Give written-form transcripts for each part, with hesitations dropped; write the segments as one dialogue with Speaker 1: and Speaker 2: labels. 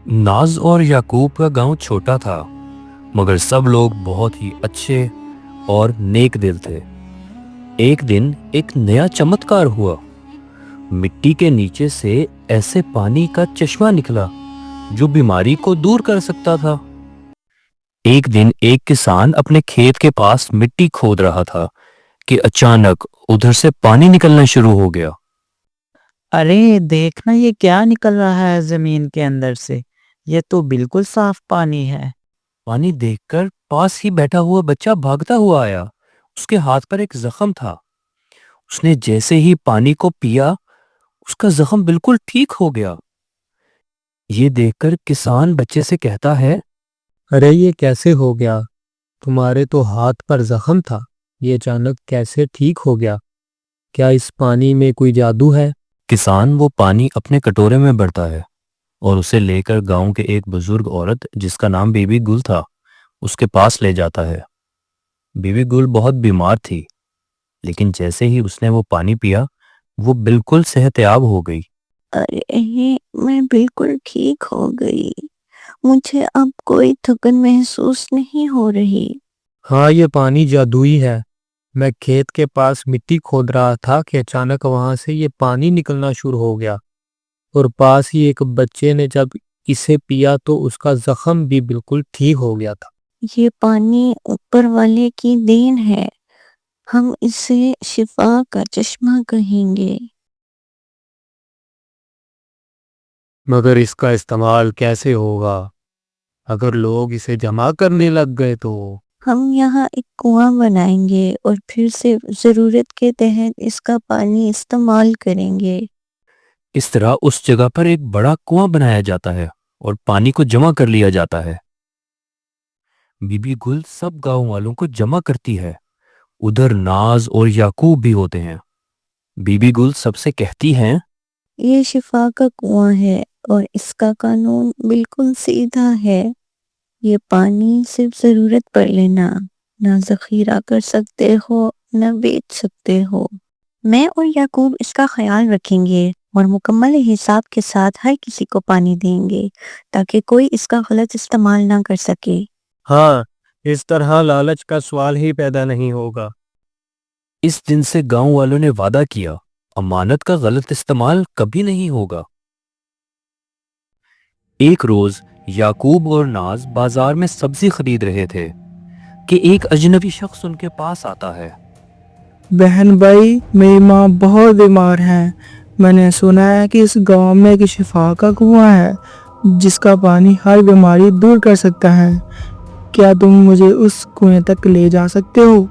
Speaker 1: नाज और याकूब का गांव छोटा था, मगर सब लोग बहुत ही अच्छे और नेक दिल थे। एक दिन एक नया चमत्कार हुआ। मिट्टी के नीचे से ऐसे पानी का चश्मा निकला जो बीमारी को दूर कर सकता था। एक दिन एक किसान अपने खेत के पास मिट्टी खोद रहा था कि अचानक उधर से पानी निकलना शुरू हो गया।
Speaker 2: अरे देखना, ये क्या निकल रहा है जमीन के अंदर से। ये तो बिल्कुल साफ पानी है।
Speaker 1: पानी देखकर पास ही बैठा हुआ बच्चा भागता हुआ आया। उसके हाथ पर एक जख्म था। उसने जैसे ही पानी को पिया, उसका जख्म बिल्कुल ठीक हो गया। ये देखकर किसान बच्चे से कहता है,
Speaker 3: अरे ये कैसे हो गया? तुम्हारे तो हाथ पर जख्म था, ये अचानक कैसे ठीक हो गया? क्या इस पानी में कोई जादू है?
Speaker 1: किसान वो पानी अपने कटोरे में भरता है और उसे लेकर गांव के एक बुजुर्ग औरत जिसका नाम बीबी गुल था, उसके पास ले जाता है। बीबी गुल बहुत बीमार थी, लेकिन जैसे ही उसने वो पानी पिया, वो बिल्कुल सेहतयाब हो गई।
Speaker 4: अरे मैं बिल्कुल ठीक हो गई। मुझे अब कोई थकन महसूस नहीं हो रही।
Speaker 3: हाँ, ये पानी जादुई है। मैं खेत के पास मिट्टी खोद रहा था कि अचानक वहां से ये पानी निकलना शुरू हो गया, और पास ही एक बच्चे ने जब इसे पिया तो उसका जख्म भी बिल्कुल ठीक हो गया था।
Speaker 4: ये पानी ऊपर वाले की देन है। हम इसे शिफा का चश्मा कहेंगे।
Speaker 3: मगर इसका इस्तेमाल कैसे होगा? अगर लोग इसे जमा करने लग गए तो?
Speaker 4: हम यहाँ एक कुआं बनाएंगे और फिर से जरूरत के तहत इसका पानी इस्तेमाल करेंगे।
Speaker 1: इस तरह उस जगह पर एक बड़ा कुआं बनाया जाता है और पानी को जमा कर लिया जाता है। बीबी गुल सब गांव वालों को जमा करती है। उधर नाज और याकूब भी होते हैं। बीबी गुल सबसे कहती हैं,
Speaker 4: ये शिफा का कुआं है और इसका कानून बिल्कुल सीधा है। ये पानी सिर्फ जरूरत पर लेना, ना जखीरा कर सकते हो ना बेच सकते हो। मैं और याकूब इसका ख्याल रखेंगे और मुकम्मल हिसाब के साथ हर किसी को पानी देंगे ताकि कोई इसका गलत इस्तेमाल ना कर सके।
Speaker 3: हाँ, इस तरह लालच का सवाल ही पैदा नहीं होगा।
Speaker 1: इस दिन से गांव वालों ने वादा किया, अमानत का गलत इस्तेमाल कभी नहीं होगा। एक रोज याकूब और नाज बाजार में सब्जी खरीद रहे थे कि एक अजनबी शख्स उनके पास आता है।
Speaker 5: बहन भाई, मेरी माँ बहुत बीमार है। मैंने सुना है कि इस गांव में एक शिफा का कुआं है जिसका पानी हर बीमारी दूर कर सकता है। क्या तुम मुझे उस कुएं तक ले जा सकते हो?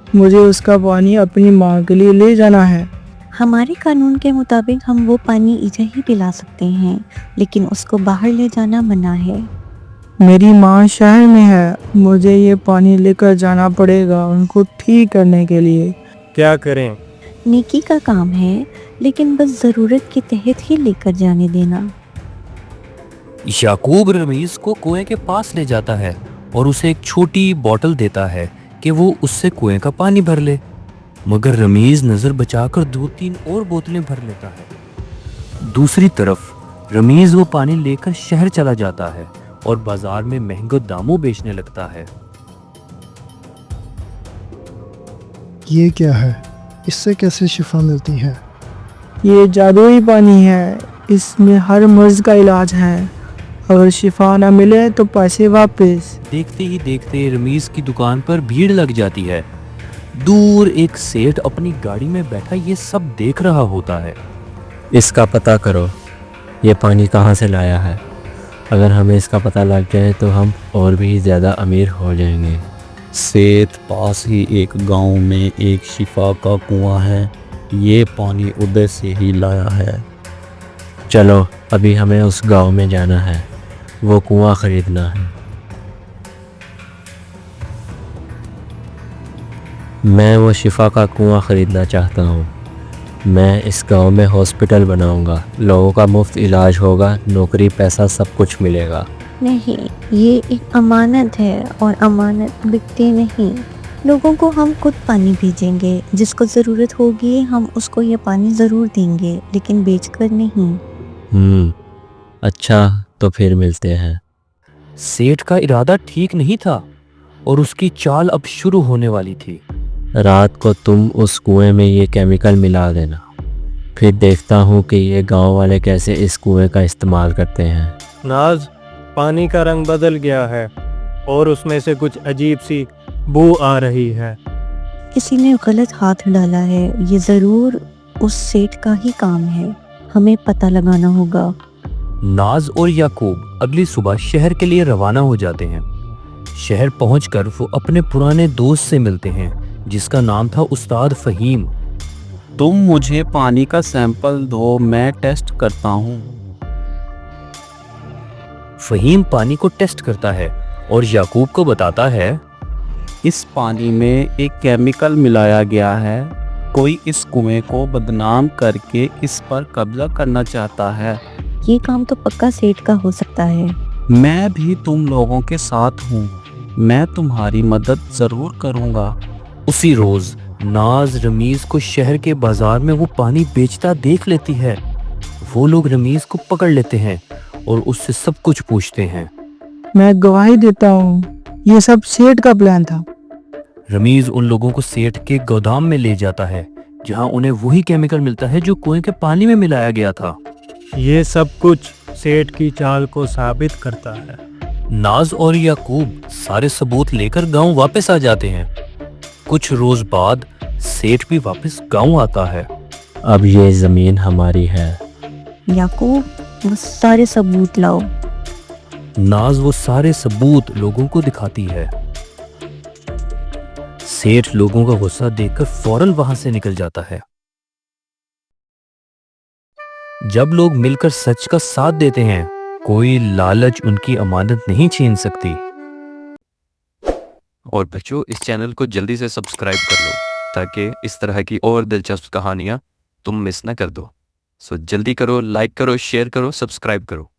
Speaker 5: मुझे उसका पानी अपनी माँ के लिए ले जाना है।
Speaker 4: हमारे कानून के मुताबिक हम वो पानी इधर ही पिला सकते हैं, लेकिन उसको बाहर ले जाना मना है।
Speaker 5: मेरी माँ शहर में है, मुझे ये पानी लेकर जाना पड़ेगा उनको ठीक करने के लिए।
Speaker 3: क्या करें?
Speaker 4: नेकी का काम है, लेकिन बस जरूरत के तहत ही लेकर जाने देना।
Speaker 1: याकूब रमीज को कुएं के पास ले जाता है और उसे एक छोटी बोतल देता है कि वो उससे कुएं का पानी भर ले। मगर रमीज नजर बचाकर 2-3 और बोतलें भर लेता है। दूसरी तरफ रमीज वो पानी लेकर शहर चला जाता है और बाजार में महंगे दामों बेचने लगता है।
Speaker 6: ये क्या है? इससे कैसे शिफा मिलती है?
Speaker 5: ये जादुई पानी है, इसमें हर मर्ज का इलाज है। अगर शिफा ना मिले तो पैसे वापस।
Speaker 1: देखते ही देखते रमीज की दुकान पर भीड़ लग जाती है। दूर एक सेठ अपनी गाड़ी में बैठा ये सब देख रहा होता है।
Speaker 3: इसका पता करो, ये पानी कहाँ से लाया है। अगर हमें इसका पता लग जाए तो हम और भी ज़्यादा अमीर हो जाएंगे।
Speaker 7: सेठ, पास ही एक गांव में एक शिफा का कुआं है, ये पानी उधर से ही लाया है।
Speaker 3: चलो, अभी हमें उस गांव में जाना है, वो कुआं खरीदना है। मैं वो शिफा का कुआं ख़रीदना चाहता हूँ। मैं इस गांव में हॉस्पिटल बनाऊंगा, लोगों का मुफ्त इलाज होगा, नौकरी, पैसा सब कुछ मिलेगा।
Speaker 4: नहीं, ये एक अमानत है और अमानत बिकती नहीं। लोगों को हम खुद पानी भेजेंगे, जिसको ज़रूरत होगी हम उसको ये पानी ज़रूर देंगे, लेकिन बेचकर नहीं।
Speaker 3: अच्छा,
Speaker 7: तो फिर मिलते हैं।
Speaker 1: सेठ का इरादा ठीक नहीं था और उसकी चाल अब शुरू होने वाली थी।
Speaker 7: रात को तुम उस कुएं में ये केमिकल मिला देना, फिर देखता हूँ कि ये गांव वाले कैसे इस कुएं का इस्तेमाल करते हैं।
Speaker 3: नाज, पानी का रंग बदल गया है और उसमें से कुछ अजीब सी बू आ रही है।
Speaker 4: किसी ने गलत हाथ डाला है, ये जरूर उस सेठ का ही काम है, हमें पता लगाना होगा।
Speaker 1: नाज और याकूब अगली सुबह शहर के लिए रवाना हो जाते हैं। शहर पहुंचकर वो अपने पुराने दोस्त से मिलते हैं जिसका नाम था उस्ताद फहीम।
Speaker 7: तुम मुझे पानी का सैंपल दो, मैं टेस्ट करता हूँ।
Speaker 1: फहीम पानी को टेस्ट करता है और याकूब को बताता है,
Speaker 7: इस पानी में एक केमिकल मिलाया गया है। कोई इस कुएं को बदनाम करके इस पर कब्जा करना चाहता है।
Speaker 4: ये काम तो पक्का सेठ का हो सकता है।
Speaker 7: मैं भी तुम लोगों के साथ हूँ, मैं तुम्हारी मदद जरूर करूँगा।
Speaker 1: उसी रोज नाज रमीज को शहर के बाजार में वो पानी बेचता देख लेती है। वो लोग रमीज को पकड़ लेते हैं और उससे सब कुछ पूछते हैं।
Speaker 5: मैं गवाही देता हूँ, ये सब सेठ का प्लान था।
Speaker 1: रमीज उन लोगों को सेठ के गोदाम में ले जाता है जहां उन्हें वही केमिकल मिलता है जो कुएं के पानी में मिलाया गया था।
Speaker 3: ये सब कुछ सेठ की चाल को साबित करता है।
Speaker 1: नाज और याकूब सारे सबूत लेकर गांव वापस आ जाते हैं। कुछ रोज बाद सेठ भी वापस गांव आता है।
Speaker 7: अब ये जमीन हमारी है।
Speaker 4: याकूब, वो सारे सबूत लाओ।
Speaker 1: नाज वो सारे सबूत लोगों को दिखाती है। सेठ लोगों का गुस्सा देखकर फौरन वहां से निकल जाता है। जब लोग मिलकर सच का साथ देते हैं, कोई लालच उनकी अमानत नहीं छीन सकती।
Speaker 8: और बच्चों, इस चैनल को जल्दी से सब्सक्राइब कर लो ताकि इस तरह की और दिलचस्प कहानियां तुम मिस ना कर दो। सो जल्दी करो, लाइक करो, शेयर करो, सब्सक्राइब करो।